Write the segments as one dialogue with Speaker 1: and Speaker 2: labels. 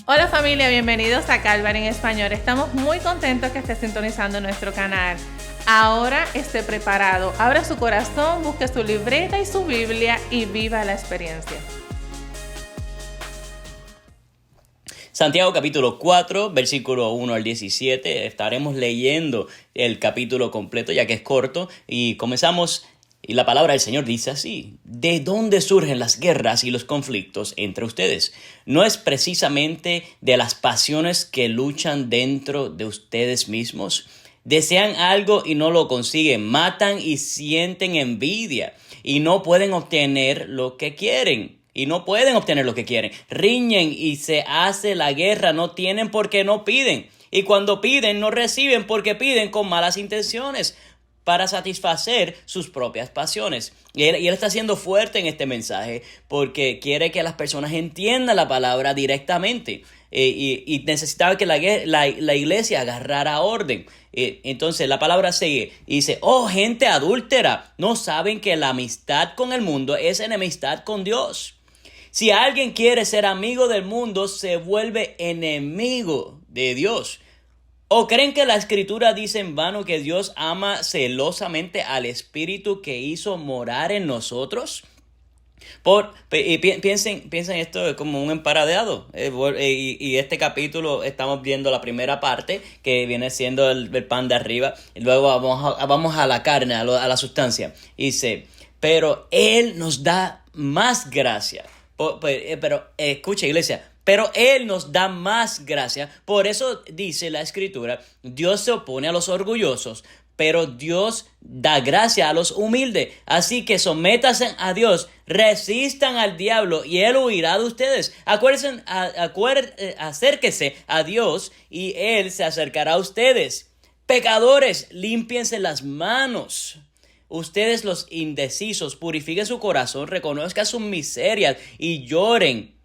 Speaker 1: Hola familia, bienvenidos a Calvary en Español. Estamos muy contentos que esté sintonizando nuestro canal. Ahora esté preparado, abra su corazón, busque su libreta y su Biblia y viva la experiencia.
Speaker 2: Santiago capítulo 4, versículo 1 al 17. Estaremos leyendo el capítulo completo ya que es corto y comenzamos. Y la palabra del Señor dice así: ¿de dónde surgen las guerras y los conflictos entre ustedes? ¿No es precisamente de las pasiones que luchan dentro de ustedes mismos? Desean algo y no lo consiguen, matan y sienten envidia y no pueden obtener lo que quieren. Riñen y se hace la guerra, no tienen porque no piden. Y cuando piden, no reciben porque piden con malas intenciones, para satisfacer sus propias pasiones. Y él está siendo fuerte en este mensaje porque quiere que las personas entiendan la palabra directamente. Y necesitaba que la iglesia agarrara orden. Entonces la palabra sigue y dice: oh, gente adúltera, ¿no saben que la amistad con el mundo es enemistad con Dios? Si alguien quiere ser amigo del mundo, se vuelve enemigo de Dios. ¿O creen que la Escritura dice en vano que Dios ama celosamente al Espíritu que hizo morar en nosotros? Piensen esto como un emparadeado. Y este capítulo estamos viendo la primera parte, que viene siendo el pan de arriba. Y luego vamos a la carne, a la sustancia. Y dice: pero Él nos da más gracia. Pero escucha, iglesia. Pero Él nos da más gracia. Por eso dice la Escritura: Dios se opone a los orgullosos, pero Dios da gracia a los humildes. Así que sométanse a Dios, resistan al diablo y Él huirá de ustedes. Acérquese a Dios y Él se acercará a ustedes. Pecadores, límpiense las manos. Ustedes los indecisos, purifiquen su corazón, reconozcan sus miserias y lloren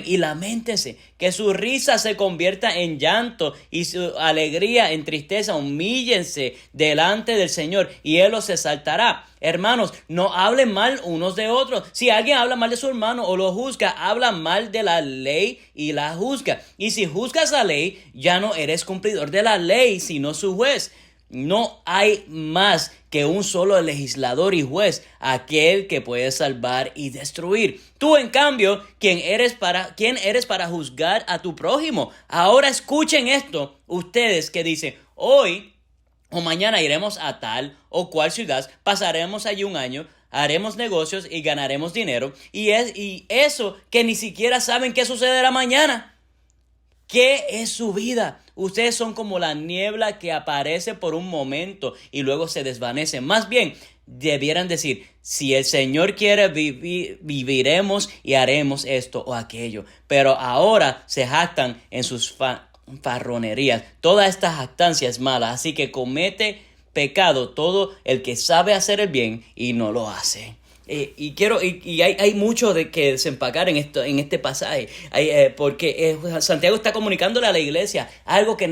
Speaker 2: y lamentense, que su risa se convierta en llanto y su alegría en tristeza. Humíllense delante del Señor y Él los exaltará. Hermanos, no hablen mal unos de otros. Si alguien habla mal de su hermano o lo juzga, habla mal de la ley y la juzga. Y si juzgas la ley, ya no eres cumplidor de la ley, sino su juez. No hay más que un solo legislador y juez, aquel que puede salvar y destruir. Tú, en cambio, ¿quién eres para juzgar a tu prójimo? Ahora escuchen esto, ustedes que dicen: hoy o mañana iremos a tal o cual ciudad, pasaremos allí un año, haremos negocios y ganaremos dinero. Y eso que ni siquiera saben qué sucederá mañana. ¿Qué es su vida? Ustedes son como la niebla que aparece por un momento y luego se desvanece. Más bien, debieran decir: si el Señor quiere, viviremos y haremos esto o aquello. Pero ahora se jactan en sus farronerías. Toda esta jactancia es mala, así que comete pecado todo el que sabe hacer el bien y no lo hace. Hay mucho de que desempacar en este pasaje, porque Santiago está comunicándole a la iglesia algo que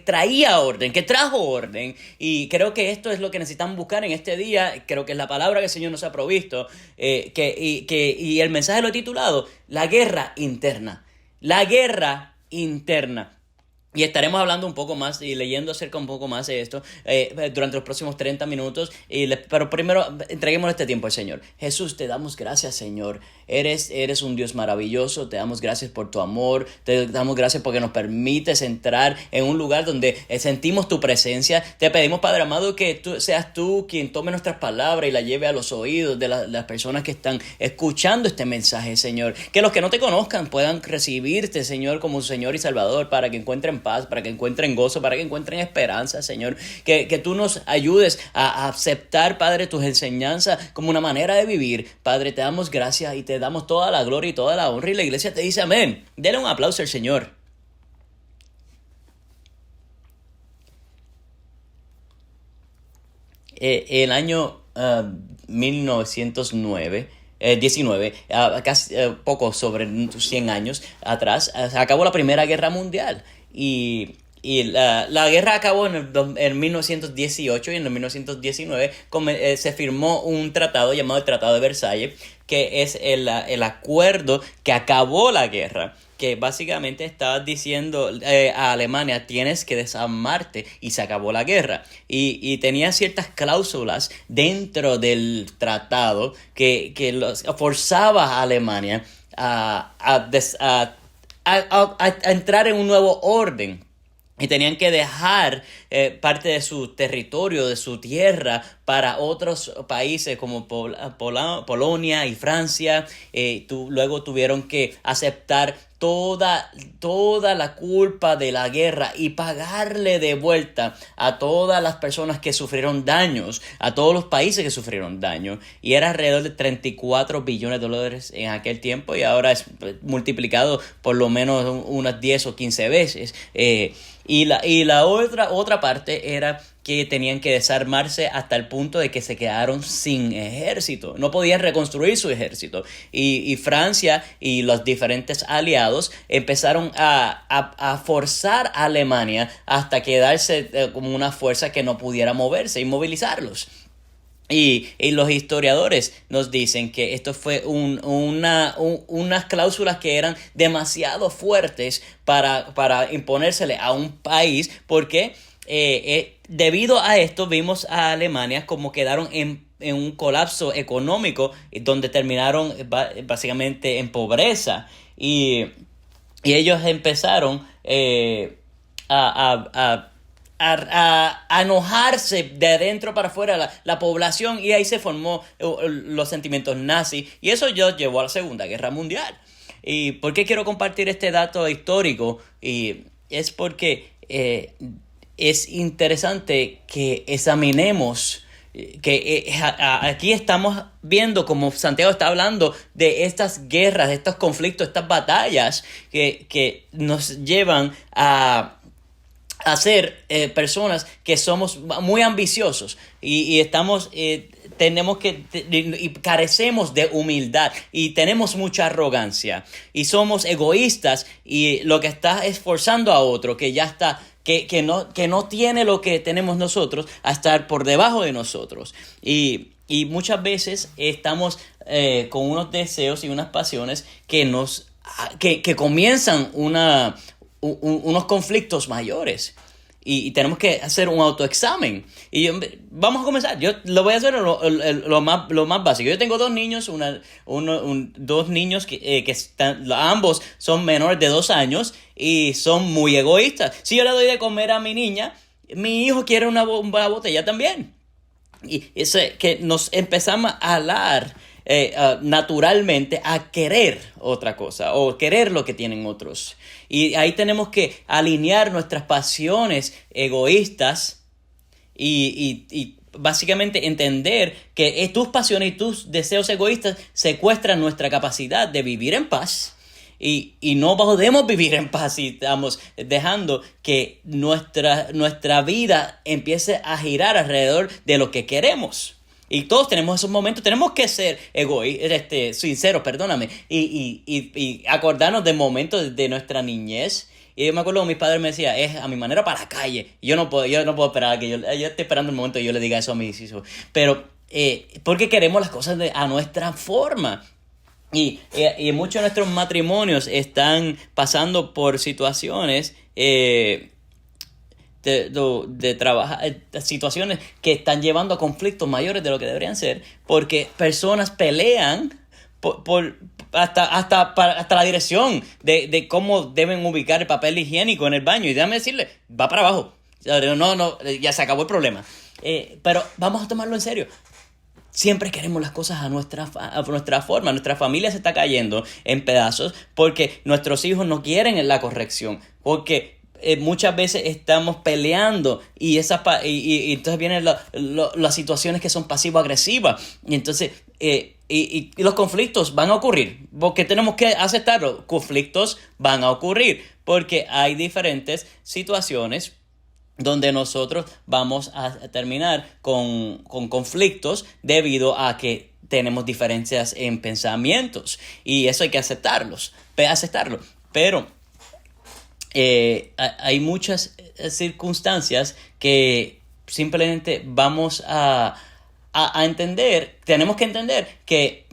Speaker 2: traía orden, que trajo orden, y creo que esto es lo que necesitamos buscar en este día. Creo que es la palabra que el Señor nos ha provisto, y el mensaje lo he titulado La guerra interna. Y estaremos hablando un poco más y leyendo acerca un poco más de esto durante los próximos 30 minutos. Pero primero entreguemos este tiempo al Señor. Jesús, te damos gracias, Señor. Eres un Dios maravilloso. Te damos gracias por tu amor. Te damos gracias porque nos permites entrar en un lugar donde sentimos tu presencia. Te pedimos, Padre amado, que seas tú quien tome nuestras palabras y las lleve a los oídos de las personas que están escuchando este mensaje, Señor. Que los que no te conozcan puedan recibirte, Señor, como Señor y Salvador, para que encuentren paz, para que encuentren gozo, para que encuentren esperanza, Señor. Que tú nos ayudes a aceptar, Padre, tus enseñanzas como una manera de vivir. Padre, te damos gracias y te damos toda la gloria y toda la honra, y la iglesia te dice amén. Dele un aplauso al Señor. El año 1919, casi poco sobre 100 años atrás, acabó la Primera Guerra Mundial. Y la guerra acabó en 1918, y en el 1919 se firmó un tratado llamado el Tratado de Versalles, que es el acuerdo que acabó la guerra, que básicamente estaba diciendo a Alemania, tienes que desarmarte, y se acabó la guerra. Y tenía ciertas cláusulas dentro del tratado que forzaba a Alemania a entrar en un nuevo orden. Y tenían que dejar parte de su territorio, de su tierra, para otros países como Polonia y Francia. Luego tuvieron que aceptar toda la culpa de la guerra y pagarle de vuelta a todas las personas que sufrieron daños, a todos los países que sufrieron daño. Y era alrededor de 34 billones de dólares en aquel tiempo, y ahora es multiplicado por lo menos unas 10 o 15 veces. Y la otra parte era que tenían que desarmarse hasta el punto de que se quedaron sin ejército. No podían reconstruir su ejército. Y Francia y los diferentes aliados empezaron a forzar a Alemania hasta quedarse como una fuerza que no pudiera moverse y movilizarlos. Y los historiadores nos dicen que esto fue unas cláusulas que eran demasiado fuertes para imponérsele a un país, porque debido a esto vimos a Alemania como quedaron en un colapso económico, donde terminaron básicamente en pobreza. Y ellos empezaron a enojarse de adentro para afuera la población, y ahí se formó los sentimientos nazis, y eso llevó a la Segunda Guerra Mundial. ¿Y por qué quiero compartir este dato histórico? Y es porque es interesante que examinemos que aquí estamos viendo como Santiago está hablando de estas guerras, de estos conflictos, estas batallas que nos llevan a ser personas que somos muy ambiciosos y estamos y carecemos de humildad y tenemos mucha arrogancia y somos egoístas, y lo que está esforzando a otro que ya está que no tiene lo que tenemos nosotros a estar por debajo de nosotros, y muchas veces estamos con unos deseos y unas pasiones que comienzan unos conflictos mayores, y tenemos que hacer un autoexamen. Y vamos a comenzar. Yo lo voy a hacer lo más básico. Yo tengo dos niños, dos niños que están, ambos son menores de 2 años y son muy egoístas. Si yo le doy de comer a mi niña, mi hijo quiere una botella también. Y es que nos empezamos a hablar naturalmente a querer otra cosa o querer lo que tienen otros, y ahí tenemos que alinear nuestras pasiones egoístas y básicamente entender que tus pasiones y tus deseos egoístas secuestran nuestra capacidad de vivir en paz, y no podemos vivir en paz si estamos dejando que nuestra vida empiece a girar alrededor de lo que queremos. Y todos tenemos esos momentos, tenemos que ser sinceros, y acordarnos de momentos de nuestra niñez. Y yo me acuerdo que mis padres me decían, es a mi manera para la calle. Y yo no puedo esperar yo estoy esperando el momento que yo le diga eso a mis hijos. Pero, porque queremos las cosas a nuestra forma. Y muchos de nuestros matrimonios están pasando por situaciones de trabajar, situaciones que están llevando a conflictos mayores de lo que deberían ser, porque personas pelean hasta la dirección de cómo deben ubicar el papel higiénico en el baño, y déjame decirle, va para abajo, no, ya se acabó el problema. Pero vamos a tomarlo en serio. Siempre queremos las cosas a nuestra forma. Nuestra familia se está cayendo en pedazos porque nuestros hijos no quieren la corrección, porque muchas veces estamos peleando y entonces vienen las situaciones que son pasivo-agresivas, y entonces y los conflictos van a ocurrir, porque tenemos que aceptarlo. Conflictos van a ocurrir porque hay diferentes situaciones donde nosotros vamos a terminar con conflictos debido a que tenemos diferencias en pensamientos, y eso hay que aceptarlo. Pero hay muchas circunstancias que simplemente vamos a entender. Tenemos que entender que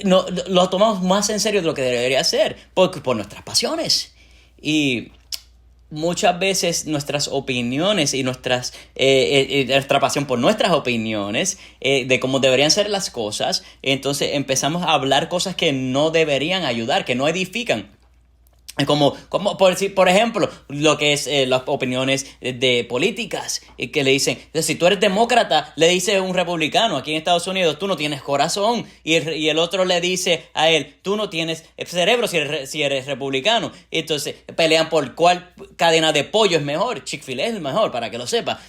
Speaker 2: no, lo tomamos más en serio de lo que debería ser, por nuestras pasiones. Y muchas veces nuestras opiniones y nuestra pasión por nuestras opiniones de cómo deberían ser las cosas, entonces empezamos a hablar cosas que no deberían ayudar, que no edifican. Como por ejemplo, lo que es las opiniones de políticas, que le dicen, si tú eres demócrata, le dice un republicano aquí en Estados Unidos, tú no tienes corazón, y el otro le dice a él, tú no tienes cerebro si eres republicano. Entonces pelean por cuál cadena de pollo es mejor. Chick-fil-A es mejor, para que lo sepa.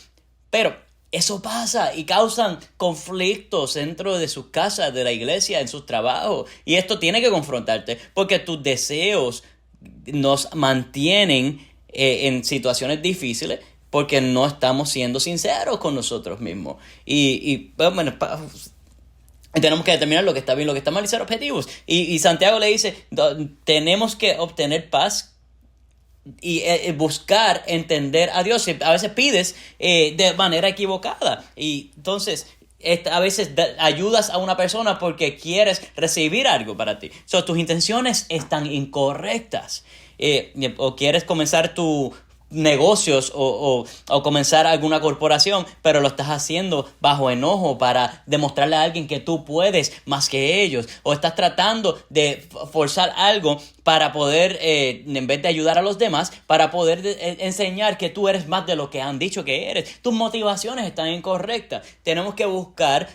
Speaker 2: Pero eso pasa y causan conflictos dentro de sus casas, de la iglesia, en sus trabajos, y esto tiene que confrontarte, porque tus deseos nos mantienen en situaciones difíciles porque no estamos siendo sinceros con nosotros mismos. Bueno, tenemos que determinar lo que está bien, lo que está mal y ser objetivos. Y Santiago le dice, tenemos que obtener paz y buscar entender a Dios. A veces pides de manera equivocada. Y entonces a veces ayudas a una persona porque quieres recibir algo para ti. Tus intenciones están incorrectas. O quieres comenzar tu negocios o comenzar alguna corporación, pero lo estás haciendo bajo enojo para demostrarle a alguien que tú puedes más que ellos, o estás tratando de forzar algo para poder, en vez de ayudar a los demás, para poder enseñar que tú eres más de lo que han dicho que eres. Tus motivaciones están incorrectas. Tenemos que buscar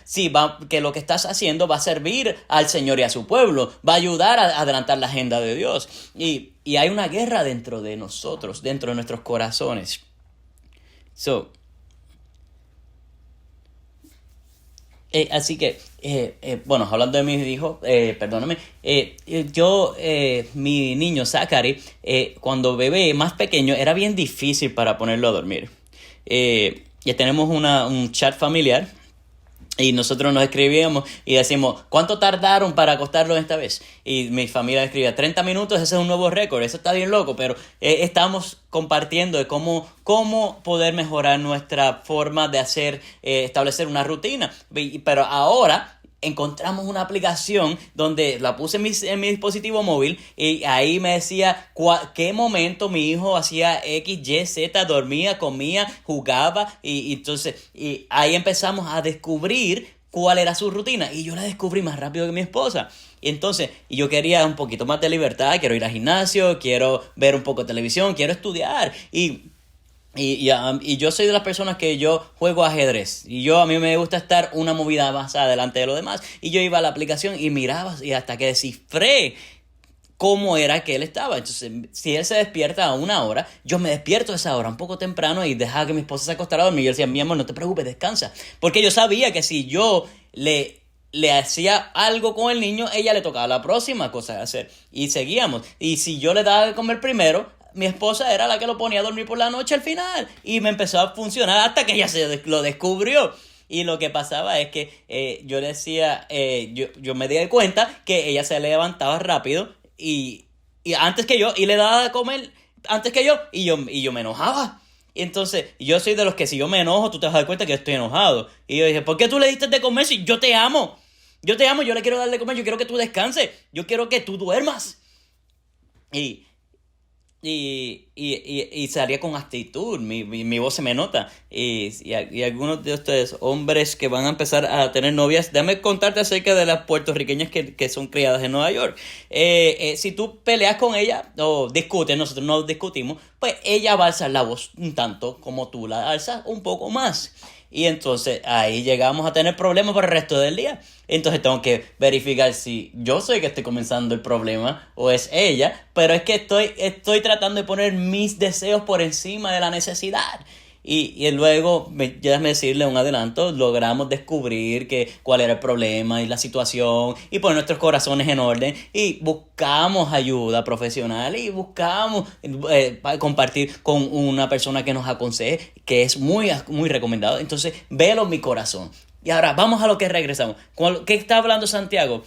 Speaker 2: que lo que estás haciendo va a servir al Señor y a su pueblo, va a ayudar a adelantar la agenda de Dios. Y hay una guerra dentro de nosotros, dentro de nuestros corazones. Así que, bueno, hablando de mis hijos, perdóname, mi niño Zachary, cuando bebé más pequeño, era bien difícil para ponerlo a dormir. Ya tenemos un chat familiar. Y nosotros nos escribíamos y decimos, ¿cuánto tardaron para acostarlo esta vez? Y mi familia escribía, 30 minutos, ese es un nuevo récord, eso está bien loco, pero estamos compartiendo de cómo poder mejorar nuestra forma de establecer una rutina. Pero ahora encontramos una aplicación donde la puse en mi dispositivo móvil y ahí me decía qué momento mi hijo hacía X, Y, Z, dormía, comía, jugaba y entonces ahí empezamos a descubrir cuál era su rutina y yo la descubrí más rápido que mi esposa. Y entonces yo quería un poquito más de libertad, quiero ir al gimnasio, quiero ver un poco de televisión, quiero estudiar y yo soy de las personas que yo juego ajedrez. Y a mí me gusta estar una movida más adelante de lo demás. Y yo iba a la aplicación y miraba y hasta que descifré cómo era que él estaba. Entonces, si él se despierta a una hora, yo me despierto a esa hora un poco temprano y dejaba que mi esposa se acostara a dormir. Y yo decía, mi amor, no te preocupes, descansa. Porque yo sabía que si yo le hacía algo con el niño, ella le tocaba la próxima cosa de hacer. Y seguíamos. Y si yo le daba de comer primero, mi esposa era la que lo ponía a dormir por la noche al final. Y me empezó a funcionar hasta que ella lo descubrió. Y lo que pasaba es que yo le decía, yo me di cuenta que ella se levantaba rápido y antes que yo, y le daba de comer antes que yo, y yo me enojaba. Y entonces, yo soy de los que si yo me enojo, tú te vas a dar cuenta que yo estoy enojado. Y yo dije, ¿por qué tú le diste de comer si yo te amo? Yo te amo, yo le quiero dar de comer, yo quiero que tú descanses, yo quiero que tú duermas. Y salía con actitud, mi voz se me nota. Y algunos de ustedes, hombres que van a empezar a tener novias, déjame contarte acerca de las puertorriqueñas que son criadas en Nueva York. Si tú peleas con ella o discutes, nosotros no discutimos, pues ella va a alzar la voz un tanto como tú la alzas un poco más. Y entonces ahí llegamos a tener problemas por el resto del día. Entonces tengo que verificar si yo soy el que estoy comenzando el problema o es ella. Pero es que estoy tratando de poner mis deseos por encima de la necesidad. Y luego, déjame decirle un adelanto, logramos descubrir cuál era el problema y la situación y poner nuestros corazones en orden y buscamos ayuda profesional y buscamos compartir con una persona que nos aconseje, que es muy, muy recomendado. Entonces, velo en mi corazón. Y ahora, vamos a lo que regresamos. ¿Qué está hablando Santiago?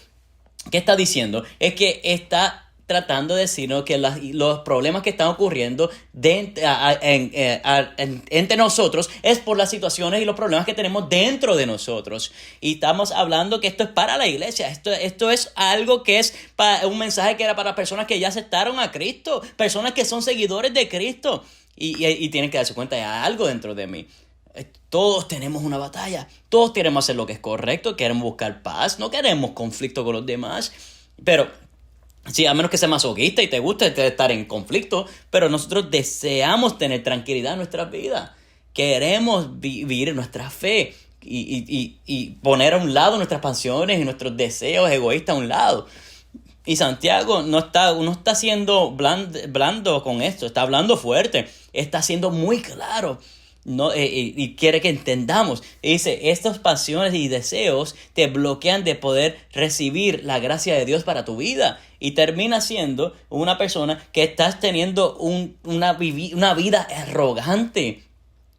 Speaker 2: ¿Qué está diciendo? Es que está tratando de decirnos que los problemas que están ocurriendo entre nosotros es por las situaciones y los problemas que tenemos dentro de nosotros. Y estamos hablando que esto es para la iglesia. Esto es algo que es un mensaje que era para personas que ya aceptaron a Cristo, personas que son seguidores de Cristo. Y tienen que darse cuenta de algo dentro de mí. Todos tenemos una batalla. Todos queremos hacer lo que es correcto. Queremos buscar paz. No queremos conflicto con los demás. Pero sí, a menos que sea masoquista y te guste estar en conflicto. Pero nosotros deseamos tener tranquilidad en nuestras vidas. Queremos vivir nuestra fe. Y poner a un lado nuestras pasiones y nuestros deseos egoístas a un lado. Y Santiago no está siendo blando con esto. Está hablando fuerte. Está siendo muy claro. Y quiere que entendamos. Dice, estas pasiones y deseos te bloquean de poder recibir la gracia de Dios para tu vida. Y termina siendo una persona que estás teniendo una vida arrogante.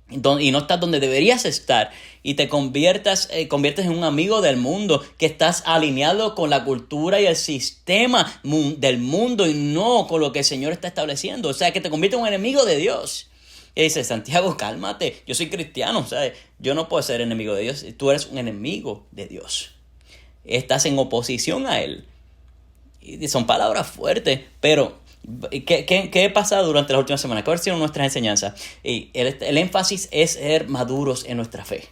Speaker 2: Y no estás donde deberías estar. Y te conviertes en un amigo del mundo. Que estás alineado con la cultura y el sistema del mundo. Y no con lo que el Señor está estableciendo. O sea, que te conviertes en un enemigo de Dios. Y dice, Santiago, cálmate, yo soy cristiano, ¿sabes? Yo no puedo ser enemigo de Dios, tú eres un enemigo de Dios. Estás en oposición a Él. Y son palabras fuertes, pero ¿qué ha pasado durante las últimas semanas? ¿Cuáles son nuestras enseñanzas? Y el énfasis es ser maduros en nuestra fe.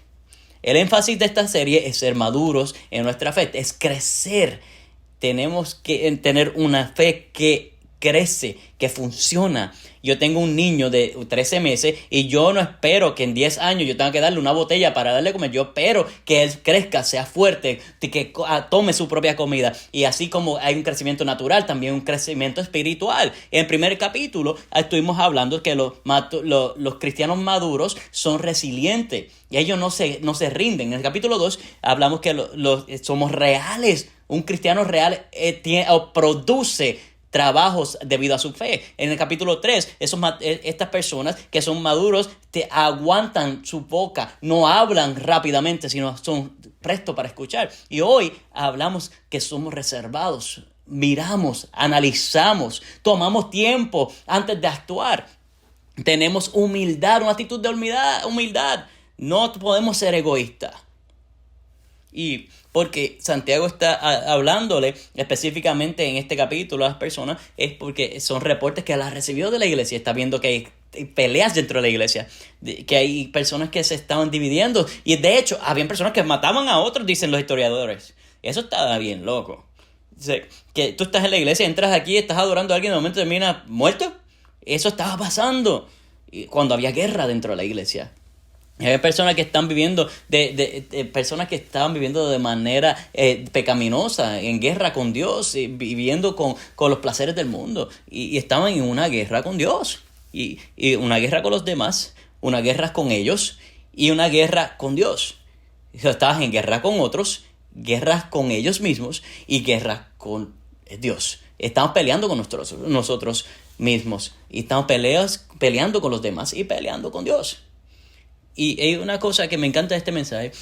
Speaker 2: El énfasis de esta serie es ser maduros en nuestra fe, es crecer. Tenemos que tener una fe que crece, que funciona. Yo tengo un niño de 13 meses y yo no espero que en 10 años yo tenga que darle una botella para darle a comer. Yo espero que él crezca, sea fuerte, que tome su propia comida. Y así como hay un crecimiento natural, también un crecimiento espiritual. En el primer capítulo estuvimos hablando que los cristianos maduros son resilientes y ellos no se rinden. En el capítulo 2 hablamos que somos reales. Un cristiano real produce trabajos debido a su fe. En el capítulo 3, estas personas que son maduros te aguantan su boca, no hablan rápidamente, sino son prestos para escuchar. Y hoy hablamos que somos reservados, miramos, analizamos, tomamos tiempo antes de actuar. Tenemos humildad, una actitud de humildad. No podemos ser egoístas. Y porque Santiago está hablándole específicamente en este capítulo a las personas, es porque son reportes que él ha recibido de la iglesia. Está viendo que hay peleas dentro de la iglesia, que hay personas que se estaban dividiendo. Y de hecho, habían personas que mataban a otros, dicen los historiadores. Eso estaba bien loco. O sea, que tú estás en la iglesia, entras aquí, estás adorando a alguien, de momento terminas muerto. Eso estaba pasando cuando había guerra dentro de la iglesia. Hay personas que están viviendo personas que estaban viviendo de manera pecaminosa, en guerra con Dios, viviendo con los placeres del mundo. Y estaban en una guerra con Dios. Y una guerra con los demás, una guerra con ellos y una guerra con Dios. Estabas en guerra con otros, guerras con ellos mismos y guerras con Dios. Estamos peleando con nosotros mismos. Y estamos peleando con los demás y peleando con Dios. Y hay una cosa que me encanta de este mensaje,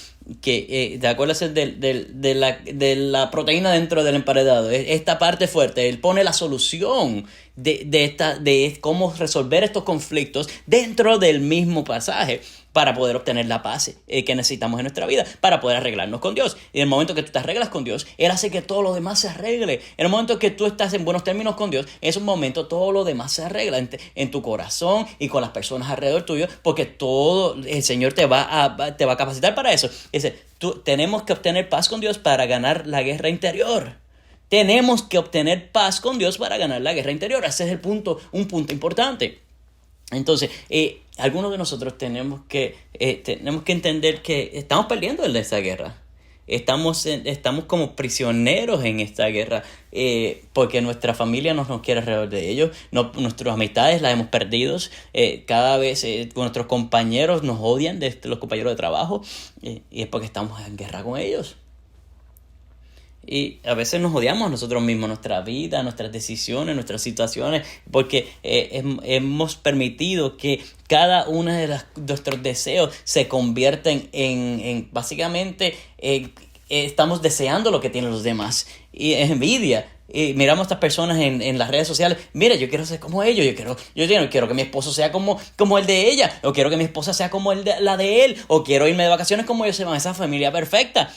Speaker 2: que te acuerdas de la proteína dentro del emparedado, esta parte fuerte. Él pone la solución de cómo resolver estos conflictos dentro del mismo pasaje para poder obtener la paz que necesitamos en nuestra vida, para poder arreglarnos con Dios. Y en el momento que tú te arreglas con Dios, Él hace que todo lo demás se arregle. En el momento que tú estás en buenos términos con Dios, en ese momento todo lo demás se arregla en tu corazón y con las personas alrededor tuyo, porque todo el Señor te va a capacitar para eso. Dice, tenemos que obtener paz con Dios para ganar la guerra interior. Tenemos que obtener paz con Dios para ganar la guerra interior. Ese es un punto importante. Entonces, algunos de nosotros tenemos que entender que estamos perdiendo en esta guerra. Estamos como prisioneros en esta guerra porque nuestra familia no nos quiere alrededor de ellos. Nuestras amistades las hemos perdido. Cada vez nuestros compañeros nos odian, los compañeros de trabajo, y es porque estamos en guerra con ellos. Y a veces nos odiamos a nosotros mismos, nuestra vida, nuestras decisiones, nuestras situaciones, porque hemos permitido que cada uno de nuestros deseos se convierten básicamente, estamos deseando lo que tienen los demás. Y es envidia, y miramos a estas personas en las redes sociales. Mira, yo quiero ser como ellos, yo quiero que mi esposo sea como el de ella, o quiero que mi esposa sea como la de él, o quiero irme de vacaciones como ellos se van, esa familia perfecta.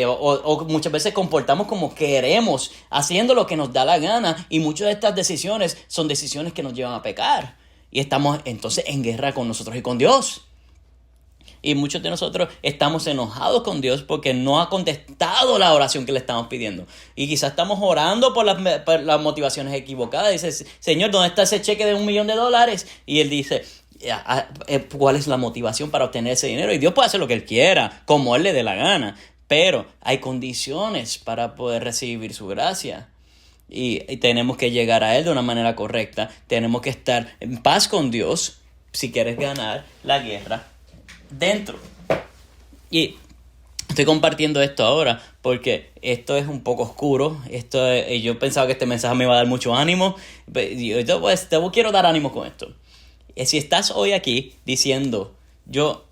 Speaker 2: O muchas veces comportamos como queremos, haciendo lo que nos da la gana, y muchas de estas decisiones son decisiones que nos llevan a pecar. Y estamos entonces en guerra con nosotros y con Dios. Y muchos de nosotros estamos enojados con Dios porque no ha contestado la oración que le estamos pidiendo. Y quizás estamos orando por las motivaciones equivocadas. Dice, Señor, ¿dónde está ese cheque de $1 millón? Y Él dice, ¿cuál es la motivación para obtener ese dinero? Y Dios puede hacer lo que Él quiera, como Él le dé la gana. Pero hay condiciones para poder recibir su gracia. Y tenemos que llegar a Él de una manera correcta. Tenemos que estar en paz con Dios si quieres ganar la guerra dentro. Y estoy compartiendo esto ahora porque esto es un poco oscuro. Yo pensaba que este mensaje me iba a dar mucho ánimo. Yo quiero dar ánimo con esto. Si estás hoy aquí diciendo, yo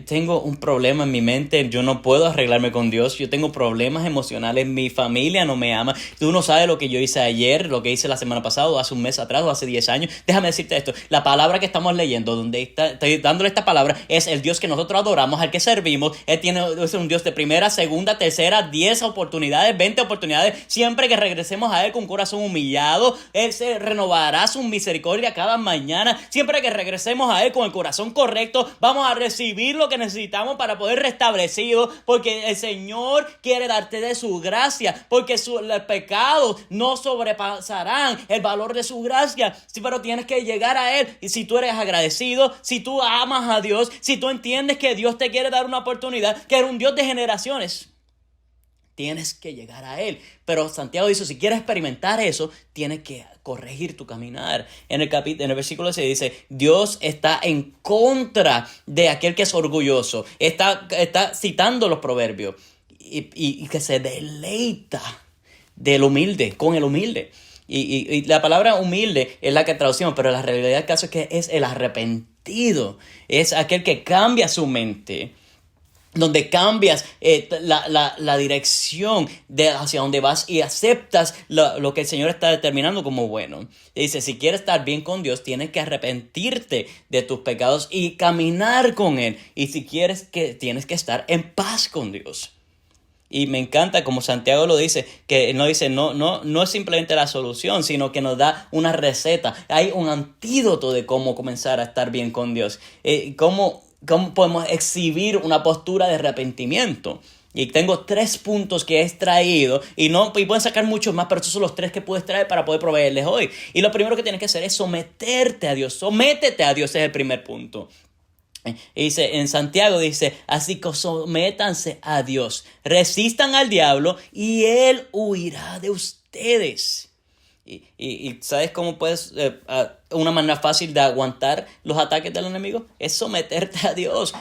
Speaker 2: tengo un problema en mi mente, yo no puedo arreglarme con Dios, yo tengo problemas emocionales, mi familia no me ama, tú no sabes lo que yo hice ayer, lo que hice la semana pasada, o hace un mes atrás, o hace 10 años, déjame decirte esto, la palabra que estamos leyendo, donde estoy dándole esta palabra, es el Dios que nosotros adoramos, al que servimos. Él es un Dios de primera, segunda, tercera, 10 oportunidades, 20 oportunidades, siempre que regresemos a Él con un corazón humillado, Él se renovará su misericordia cada mañana, siempre que regresemos a Él con el corazón correcto, vamos a recibir lo que necesitamos para poder restablecido, porque el Señor quiere darte de su gracia, porque el pecado no sobrepasarán el valor de su gracia. Sí, pero tienes que llegar a Él, y si tú eres agradecido, si tú amas a Dios, si tú entiendes que Dios te quiere dar una oportunidad, que era un Dios de generaciones, tienes que llegar a Él. Pero Santiago dice, si quieres experimentar eso, tienes que corregir tu caminar. En el versículo se dice, Dios está en contra de aquel que es orgulloso. Está citando los proverbios. Y que se deleita del humilde, con el humilde. Y la palabra humilde es la que traducimos, pero la realidad del caso es que es el arrepentido. Es aquel que cambia su mente, donde cambias la dirección hacia donde vas y aceptas lo que el Señor está determinando como bueno. Y dice, si quieres estar bien con Dios, tienes que arrepentirte de tus pecados y caminar con Él. Y si quieres, tienes que estar en paz con Dios. Y me encanta como Santiago lo dice, que no dice, no es simplemente la solución, sino que nos da una receta. Hay un antídoto de cómo comenzar a estar bien con Dios. ¿Cómo podemos exhibir una postura de arrepentimiento? Y tengo 3 puntos que he extraído y pueden sacar muchos más, pero estos son los 3 que puedes traer para poder proveerles hoy. Y lo primero que tienes que hacer es someterte a Dios. Sométete a Dios, es el primer punto. Y dice, en Santiago dice, así que sométanse a Dios, resistan al diablo y Él huirá de ustedes. Y ¿sabes cómo puedes, una manera fácil de aguantar los ataques del enemigo? Es someterte a Dios.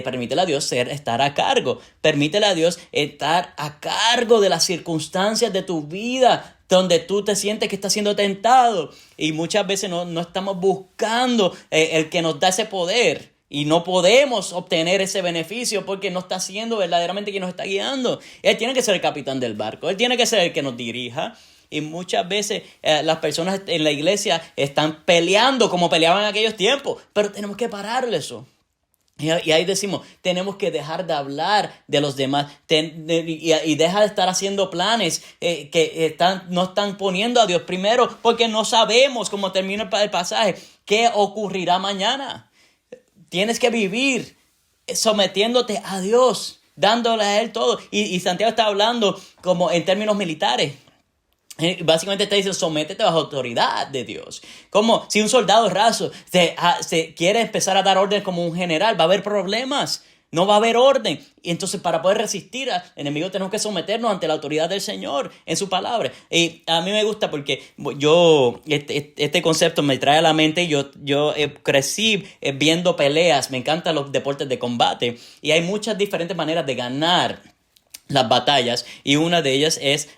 Speaker 2: Permítele a Dios estar a cargo. Permítele a Dios estar a cargo de las circunstancias de tu vida, donde tú te sientes que estás siendo tentado. Y muchas veces no estamos buscando el que nos da ese poder. Y no podemos obtener ese beneficio porque no está siendo verdaderamente quien nos está guiando. Él tiene que ser el capitán del barco. Él tiene que ser el que nos dirija. Y muchas veces las personas en la iglesia están peleando como peleaban en aquellos tiempos. Pero tenemos que pararle eso. Y ahí decimos, tenemos que dejar de hablar de los demás y deja de estar haciendo planes que no están poniendo a Dios primero, porque no sabemos, como termina el pasaje, qué ocurrirá mañana. Tienes que vivir sometiéndote a Dios, dándole a Él todo. Y Santiago está hablando como en términos militares. Básicamente está diciendo, sométete bajo autoridad de Dios. Como si un soldado raso se quiere empezar a dar órdenes como un general, va a haber problemas. No va a haber orden. Y entonces, para poder resistir al enemigo, tenemos que someternos ante la autoridad del Señor en su palabra. Y a mí me gusta porque este concepto me trae a la mente. Yo crecí viendo peleas. Me encantan los deportes de combate. Y hay muchas diferentes maneras de ganar las batallas, y una de ellas es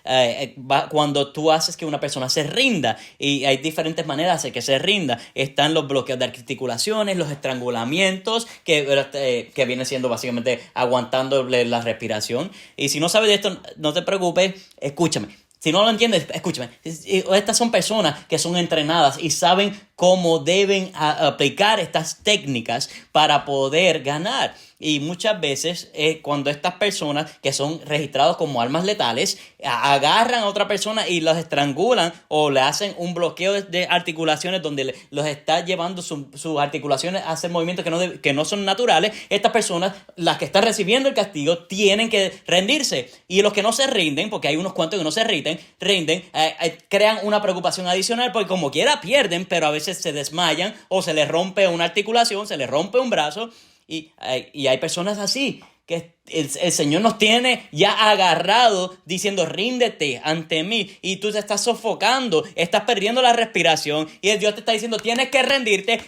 Speaker 2: cuando tú haces que una persona se rinda, y hay diferentes maneras de hacer que se rinda. Están los bloqueos de articulaciones, los estrangulamientos, que viene siendo básicamente aguantándole la respiración. Y si no sabes de esto, no te preocupes, escúchame. Si no lo entiendes, escúchame. Estas son personas que son entrenadas y saben cómo deben aplicar estas técnicas para poder ganar. Y muchas veces cuando estas personas que son registrados como armas letales agarran a otra persona y los estrangulan o le hacen un bloqueo de articulaciones donde los está llevando sus articulaciones a hacer movimientos que no son naturales, estas personas, las que están recibiendo el castigo, tienen que rendirse. Y los que no se rinden, porque hay unos cuantos que no se rinden, crean una preocupación adicional porque como quiera pierden, pero a veces se desmayan o se les rompe una articulación, se les rompe un brazo. Y hay personas así que el Señor nos tiene ya agarrado diciendo ríndete ante mí, y tú te estás sofocando, estás perdiendo la respiración y el Dios te está diciendo tienes que rendirte,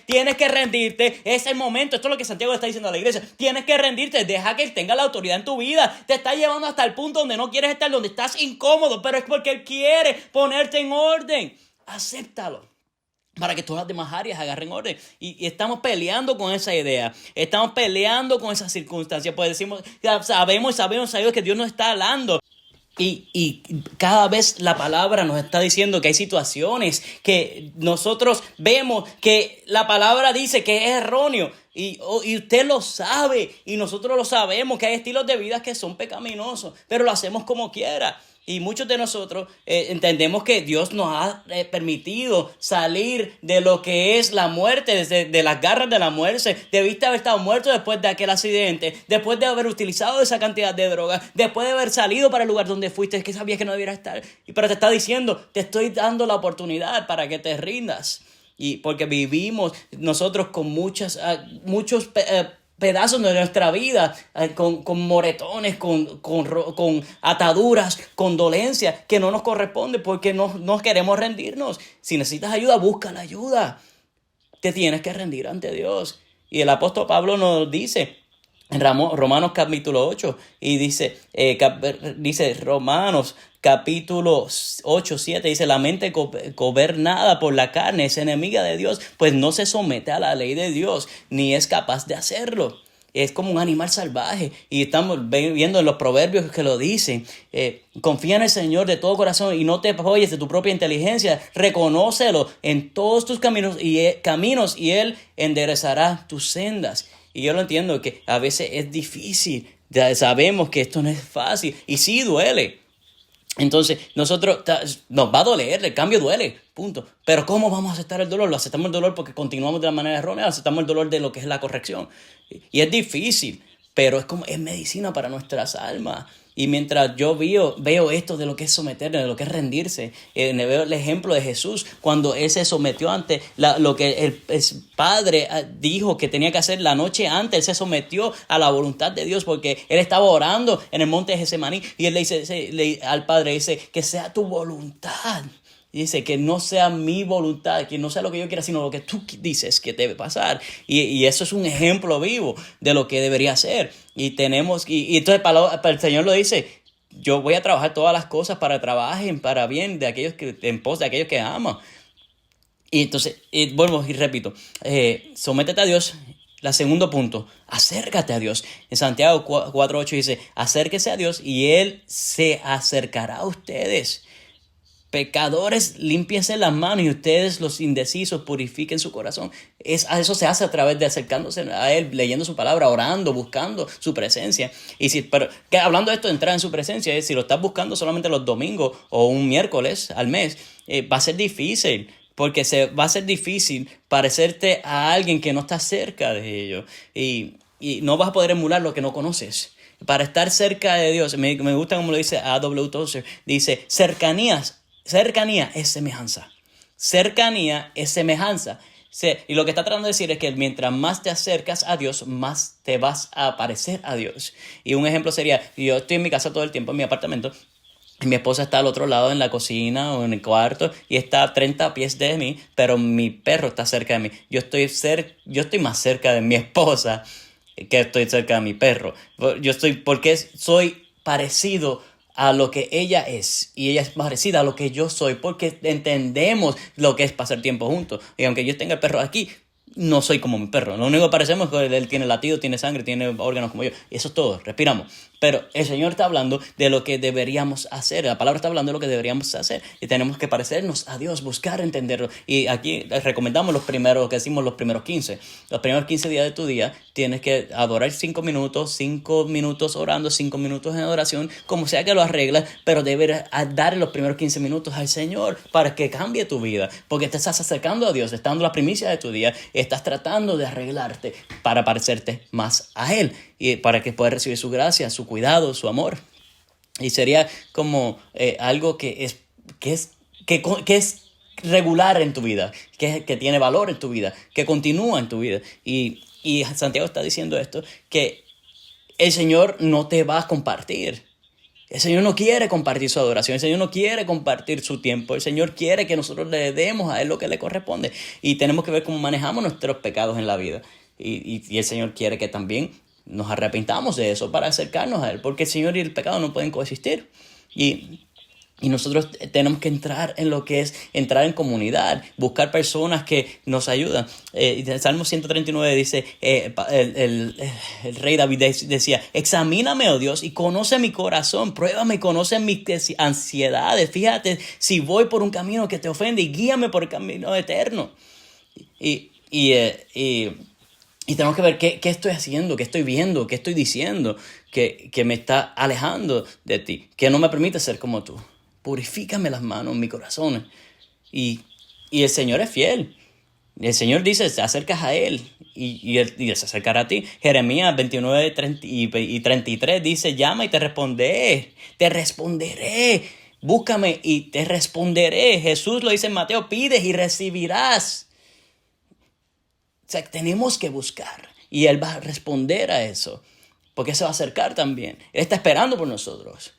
Speaker 2: es el momento. Esto es lo que Santiago le está diciendo a la iglesia, tienes que rendirte, deja que Él tenga la autoridad en tu vida. Te está llevando hasta el punto donde no quieres estar, donde estás incómodo, pero es porque Él quiere ponerte en orden. Acéptalo para que todas las demás áreas agarren orden. Y estamos peleando con esa idea. Estamos peleando con esas circunstancias. Pues decimos, sabemos que Dios nos está hablando. Y cada vez la palabra nos está diciendo que hay situaciones que nosotros vemos que la palabra dice que es erróneo. Y usted lo sabe y nosotros lo sabemos, que hay estilos de vida que son pecaminosos, pero lo hacemos como quiera. Y muchos de nosotros entendemos que Dios nos ha permitido salir de lo que es la muerte, de las garras de la muerte. Debiste haber estado muerto después de aquel accidente, después de haber utilizado esa cantidad de drogas, después de haber salido para el lugar donde fuiste, que sabías que no debieras estar. Pero te está diciendo, te estoy dando la oportunidad para que te rindas. Y porque vivimos nosotros con muchos pedazos de nuestra vida, con moretones, con ataduras, con dolencias que no nos corresponde porque no queremos rendirnos. Si necesitas ayuda, busca la ayuda. Te tienes que rendir ante Dios. Y el apóstol Pablo nos dice en Romanos capítulo 8, y dice Romanos capítulo 8, 7, dice, la mente gobernada por la carne es enemiga de Dios, pues no se somete a la ley de Dios, ni es capaz de hacerlo. Es como un animal salvaje. Y estamos viendo en los proverbios que lo dicen. Confía en el Señor de todo corazón y no te apoyes de tu propia inteligencia. Reconócelo en todos tus caminos y Él enderezará tus sendas. Y yo lo entiendo que a veces es difícil. Ya sabemos que esto no es fácil y sí duele. Entonces, nos va a doler, el cambio duele, punto. Pero ¿cómo vamos a aceptar el dolor? Lo aceptamos el dolor porque continuamos de la manera errónea, aceptamos el dolor de lo que es la corrección. Y es difícil, pero es medicina para nuestras almas. Y mientras yo veo esto de lo que es someter, de lo que es rendirse, veo el ejemplo de Jesús cuando Él se sometió ante lo que el Padre dijo que tenía que hacer la noche antes. Él se sometió a la voluntad de Dios porque Él estaba orando en el monte de Getsemaní y Él le dice al Padre, dice, que sea tu voluntad. Dice que no sea mi voluntad, que no sea lo que yo quiera, sino lo que tú dices que debe pasar. Y eso es un ejemplo vivo de lo que debería ser. Y entonces para el Señor lo dice, yo voy a trabajar todas las cosas para trabajen para bien en pos de aquellos que aman. Y entonces, vuelvo y repito, sométete a Dios. El segundo punto, acércate a Dios. En Santiago 4:8 dice, acérquese a Dios y Él se acercará a ustedes. Pecadores, límpiense las manos y ustedes los indecisos purifiquen su corazón. Eso se hace a través de acercándose a Él, leyendo su palabra, orando, buscando su presencia. Pero hablando de esto de entrar en su presencia, si lo estás buscando solamente los domingos o un miércoles al mes, va a ser difícil. Porque va a ser difícil parecerte a alguien que no está cerca de ellos. Y no vas a poder emular lo que no conoces. Para estar cerca de Dios, me gusta como lo dice A.W. Tozer, dice, cercanía es semejanza. Cercanía es semejanza. Y lo que está tratando de decir es que mientras más te acercas a Dios, más te vas a parecer a Dios. Y un ejemplo sería, yo estoy en mi casa todo el tiempo, en mi apartamento, y mi esposa está al otro lado en la cocina o en el cuarto y está a 30 pies de mí, pero mi perro está cerca de mí. Yo estoy más cerca de mi esposa que estoy cerca de mi perro. Porque soy parecido a lo que ella es, y ella es parecida a lo que yo soy, porque entendemos lo que es pasar tiempo juntos. Y aunque yo tenga el perro aquí, no soy como mi perro. Lo único que parecemos es que él tiene latido, tiene sangre, tiene órganos como yo. Y eso es todo, respiramos. Pero el Señor está hablando de lo que deberíamos hacer. La palabra está hablando de lo que deberíamos hacer. Y tenemos que parecernos a Dios, buscar entenderlo. Y aquí les recomendamos los primeros 15. Los primeros 15 días de tu día tienes que adorar 5 minutos orando, 5 minutos en adoración, como sea que lo arreglas, pero debes dar los primeros 15 minutos al Señor para que cambie tu vida. Porque te estás acercando a Dios, estás dando la primicia de tu día, estás tratando de arreglarte para parecerte más a Él y para que puedas recibir su gracia, su cuidado, su amor. Y sería como algo que es regular en tu vida, que tiene valor en tu vida, que continúa en tu vida. Y Santiago está diciendo esto, que el Señor no te va a compartir. El Señor no quiere compartir su adoración, el Señor no quiere compartir su tiempo, el Señor quiere que nosotros le demos a Él lo que le corresponde. Y tenemos que ver cómo manejamos nuestros pecados en la vida. Y el Señor quiere que también nos arrepintamos de eso para acercarnos a Él, porque el Señor y el pecado no pueden coexistir. Y nosotros tenemos que entrar en lo que es entrar en comunidad, buscar personas que nos ayudan. El Salmo 139 dice, el rey David decía, examíname, oh Dios, y conoce mi corazón, pruébame y conoce mis ansiedades. Fíjate si voy por un camino que te ofende y guíame por el camino eterno. Y tenemos que ver qué estoy haciendo, qué estoy viendo, qué estoy diciendo, que me está alejando de ti, que no me permite ser como tú. Purifícame las manos, mi corazón. Y el Señor es fiel. El Señor dice, te acercas a Él y Él se acercará a ti. Jeremías 29 y 33 dice, llama y te responderé. Búscame y te responderé. Jesús lo dice en Mateo, pides y recibirás. O sea, tenemos que buscar y Él va a responder a eso, porque se va a acercar también. Él está esperando por nosotros.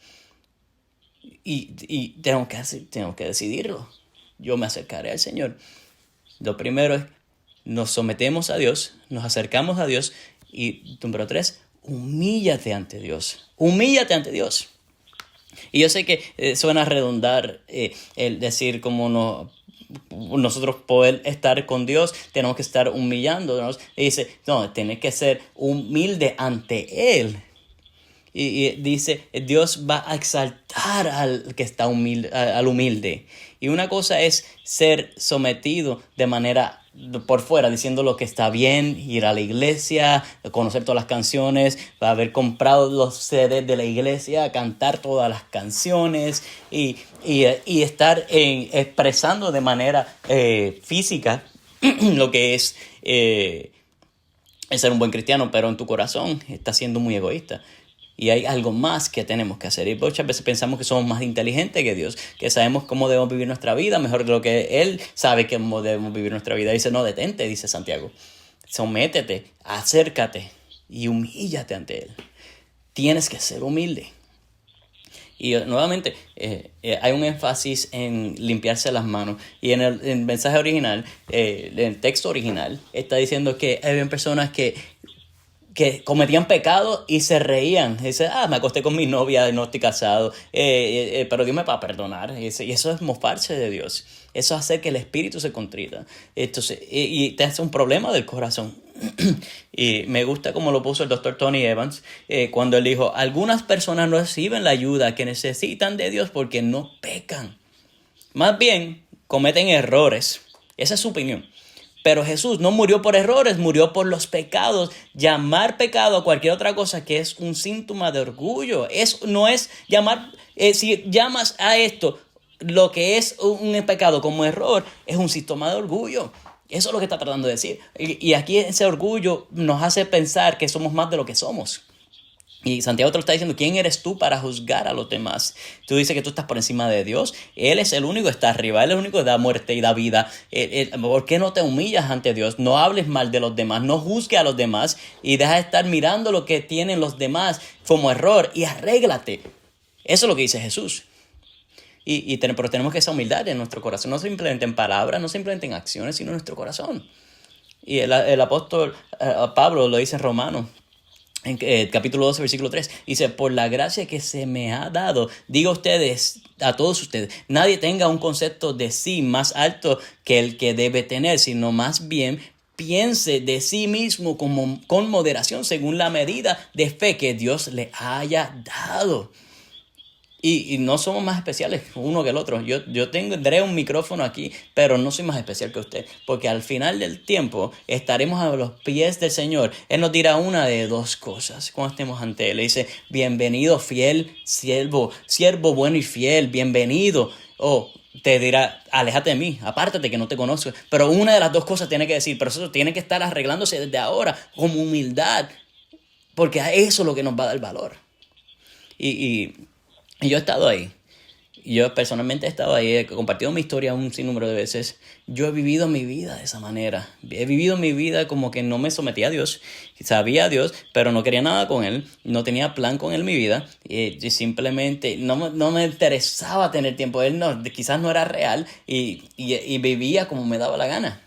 Speaker 2: Y tenemos que decidirlo. Yo me acercaré al Señor. Lo primero es, nos sometemos a Dios, nos acercamos a Dios. Y número 3, humíllate ante Dios. Humíllate ante Dios. Y yo sé que suena a redundar el decir como nosotros poder estar con Dios, tenemos que estar humillándonos. Y dice, no, tienes que ser humilde ante Él. Y dice, Dios va a exaltar al que está humilde, al humilde. Y una cosa es ser sometido de manera por fuera, diciendo lo que está bien, ir a la iglesia, conocer todas las canciones, haber comprado los CDs de la iglesia, cantar todas las canciones y estar expresando de manera física lo que es ser un buen cristiano, pero en tu corazón estás siendo muy egoísta. Y hay algo más que tenemos que hacer. Y muchas veces pensamos que somos más inteligentes que Dios, que sabemos cómo debemos vivir nuestra vida mejor de lo que Él sabe cómo debemos vivir nuestra vida. Dice, no, detente, dice Santiago. Sométete, acércate y humíllate ante Él. Tienes que ser humilde. Y nuevamente hay un énfasis en limpiarse las manos. Y en el mensaje original, en el texto original, está diciendo que hay personas que cometían pecado y se reían. Dice, me acosté con mi novia, no estoy casado, pero Dios me va a perdonar. Y eso es mofarse de Dios. Eso hace que el espíritu se contrita. Entonces, y te hace un problema del corazón. Y me gusta como lo puso el doctor Tony Evans, cuando él dijo, algunas personas no reciben la ayuda que necesitan de Dios porque no pecan. Más bien, cometen errores. Esa es su opinión. Pero Jesús no murió por errores, murió por los pecados. Llamar pecado a cualquier otra cosa que es un síntoma de orgullo. No es llamar, si llamas a esto lo que es un pecado como error, es un síntoma de orgullo. Eso es lo que está tratando de decir. Y aquí ese orgullo nos hace pensar que somos más de lo que somos. Y Santiago te lo está diciendo, ¿quién eres tú para juzgar a los demás? Tú dices que tú estás por encima de Dios. Él es el único que está arriba. Él es el único que da muerte y da vida. ¿Por qué no te humillas ante Dios? No hables mal de los demás. No juzgues a los demás. Y deja de estar mirando lo que tienen los demás como error. Y arréglate. Eso es lo que dice Jesús. Pero tenemos que esa humildad en nuestro corazón. No simplemente en palabras, no simplemente en acciones, sino en nuestro corazón. Y el apóstol Pablo lo dice en Romanos. en capítulo 12, versículo 3, dice, por la gracia que se me ha dado, digo a todos ustedes, nadie tenga un concepto de sí más alto que el que debe tener, sino más bien piense de sí mismo con moderación según la medida de fe que Dios le haya dado. Y no somos más especiales uno que el otro. Yo tendré un micrófono aquí, pero no soy más especial que usted. Porque al final del tiempo estaremos a los pies del Señor. Él nos dirá una de dos cosas cuando estemos ante Él. Le dice, bienvenido fiel siervo bueno y fiel, bienvenido. O te dirá, aléjate de mí, apártate que no te conozco. Pero una de las dos cosas tiene que decir, pero eso tiene que estar arreglándose desde ahora, con humildad. Porque a eso es lo que nos va a dar valor. Y yo he estado ahí. Yo personalmente he estado ahí. He compartido mi historia un sinnúmero de veces. Yo he vivido mi vida de esa manera. He vivido mi vida como que no me sometía a Dios. Sabía a Dios, pero no quería nada con Él. No tenía plan con Él en mi vida. Y simplemente no me interesaba tener tiempo. Él quizás no era real. Y vivía como me daba la gana.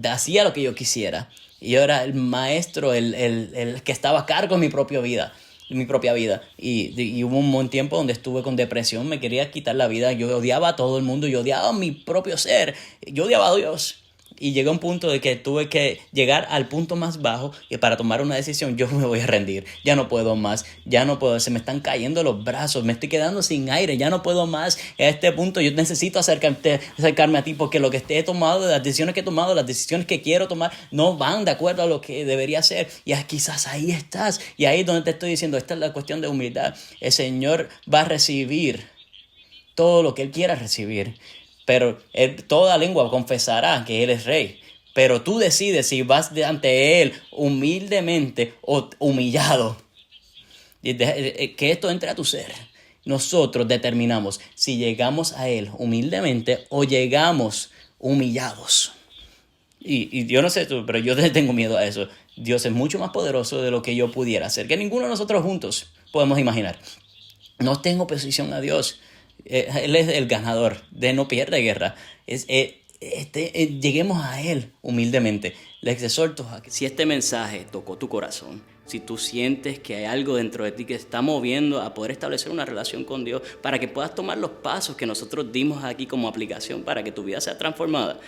Speaker 2: Hacía lo que yo quisiera. Y yo era el maestro, el que estaba a cargo de mi propia vida. Y hubo un buen tiempo donde estuve con depresión, me quería quitar la vida, yo odiaba a todo el mundo, yo odiaba a mi propio ser, yo odiaba a Dios. Y llegué a un punto de que tuve que llegar al punto más bajo y para tomar una decisión, yo me voy a rendir, ya no puedo más, se me están cayendo los brazos, me estoy quedando sin aire, ya no puedo más. A este punto yo necesito acercarme a ti porque lo que he tomado, las decisiones que he tomado, las decisiones que quiero tomar no van de acuerdo a lo que debería ser. Y quizás ahí estás, y ahí es donde te estoy diciendo, esta es la cuestión de humildad. El Señor va a recibir todo lo que Él quiera recibir. Pero toda lengua confesará que Él es Rey. Pero tú decides si vas ante Él humildemente o humillado. Que esto entre a tu ser. Nosotros determinamos si llegamos a Él humildemente o llegamos humillados. Y yo no sé tú, pero yo tengo miedo a eso. Dios es mucho más poderoso de lo que yo pudiera hacer, que ninguno de nosotros juntos podemos imaginar. No tengo oposición a Dios. Él es el ganador, no pierde guerra. Lleguemos a Él humildemente. Les exhorto a que si este mensaje tocó tu corazón, si tú sientes que hay algo dentro de ti que está moviendo a poder establecer una relación con Dios, para que puedas tomar los pasos que nosotros dimos aquí como aplicación para que tu vida sea transformada,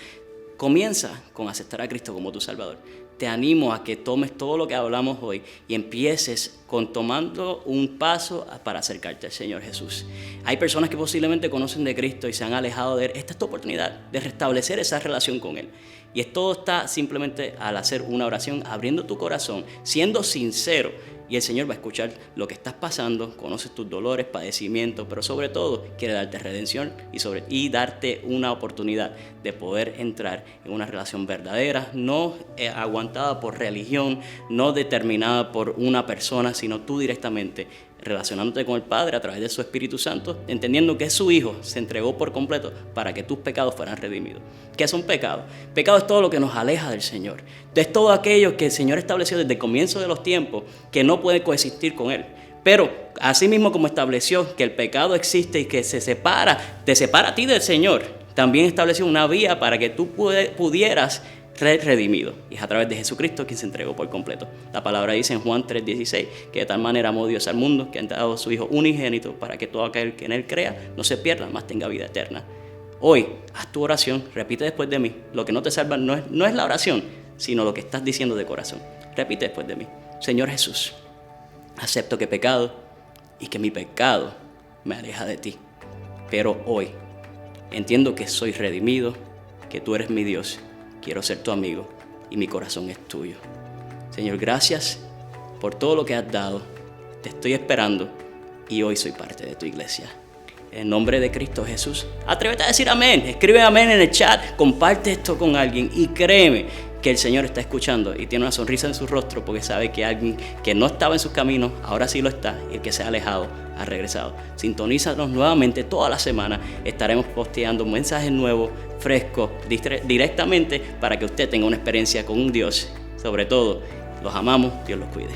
Speaker 2: comienza con aceptar a Cristo como tu Salvador. Te animo a que tomes todo lo que hablamos hoy y empieces con tomando un paso para acercarte al Señor Jesús. Hay personas que posiblemente conocen de Cristo y se han alejado de Él. Esta es tu oportunidad de restablecer esa relación con Él. Y todo está simplemente al hacer una oración, abriendo tu corazón, siendo sincero. Y el Señor va a escuchar lo que estás pasando, conoce tus dolores, padecimientos, pero sobre todo quiere darte redención y darte una oportunidad de poder entrar en una relación verdadera, no aguantada por religión, no determinada por una persona, sino tú directamente relacionándote con el Padre a través de su Espíritu Santo, entendiendo que su Hijo se entregó por completo para que tus pecados fueran redimidos. ¿Qué son pecados? Pecado es todo lo que nos aleja del Señor. Es todo aquello que el Señor estableció desde el comienzo de los tiempos que no puede coexistir con Él. Pero así mismo como estableció que el pecado existe y que te separa a ti del Señor, también estableció una vía para que tú pudieras ser redimido. Y es a través de Jesucristo quien se entregó por completo. La palabra dice en Juan 3:16 que de tal manera amó Dios al mundo que ha dado a su Hijo unigénito para que todo aquel que en Él crea no se pierda, mas tenga vida eterna. Hoy, haz tu oración, repite después de mí. Lo que no te salva no es la oración, sino lo que estás diciendo de corazón. Repite después de mí. Señor Jesús, acepto que he pecado y que mi pecado me aleja de ti. Pero hoy entiendo que soy redimido, que tú eres mi Dios. Quiero ser tu amigo y mi corazón es tuyo. Señor, gracias por todo lo que has dado. Te estoy esperando y hoy soy parte de tu iglesia. En nombre de Cristo Jesús, atrévete a decir amén. Escribe amén en el chat, comparte esto con alguien y créeme que el Señor está escuchando y tiene una sonrisa en su rostro porque sabe que alguien que no estaba en sus caminos, ahora sí lo está, y el que se ha alejado ha regresado. Sintonízanos nuevamente toda la semana. Estaremos posteando mensajes nuevos, frescos, directamente para que usted tenga una experiencia con un Dios. Sobre todo, los amamos, Dios los cuide.